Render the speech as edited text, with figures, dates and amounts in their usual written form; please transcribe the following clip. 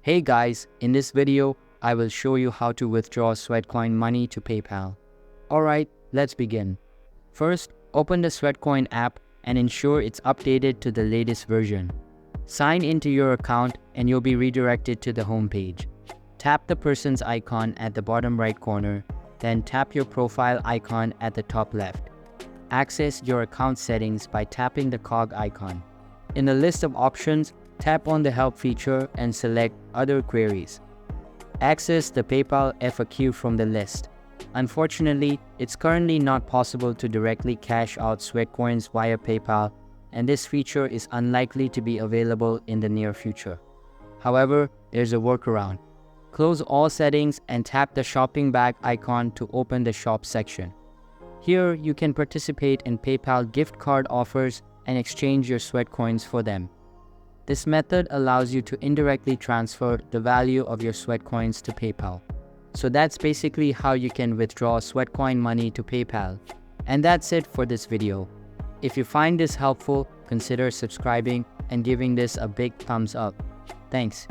Hey guys, in this video, I will show you how to withdraw Sweatcoin money to PayPal. Alright, let's begin. First, open the Sweatcoin app and ensure it's updated to the latest version. Sign into your account and you'll be redirected to the home page. Tap the person's icon at the bottom right corner, then tap your profile icon at the top left. Access your account settings by tapping the cog icon. In the list of options, tap on the Help feature and select Other Queries. Access the PayPal FAQ from the list. Unfortunately, it's currently not possible to directly cash out Sweatcoins via PayPal, and this feature is unlikely to be available in the near future. However, there's a workaround. Close all settings and tap the shopping bag icon to open the shop section. Here, you can participate in PayPal gift card offers and exchange your Sweatcoins for them. This method allows you to indirectly transfer the value of your Sweatcoins to PayPal. So that's basically how you can withdraw Sweatcoin money to PayPal. And that's it for this video. If you find this helpful, consider subscribing and giving this a big thumbs up. Thanks.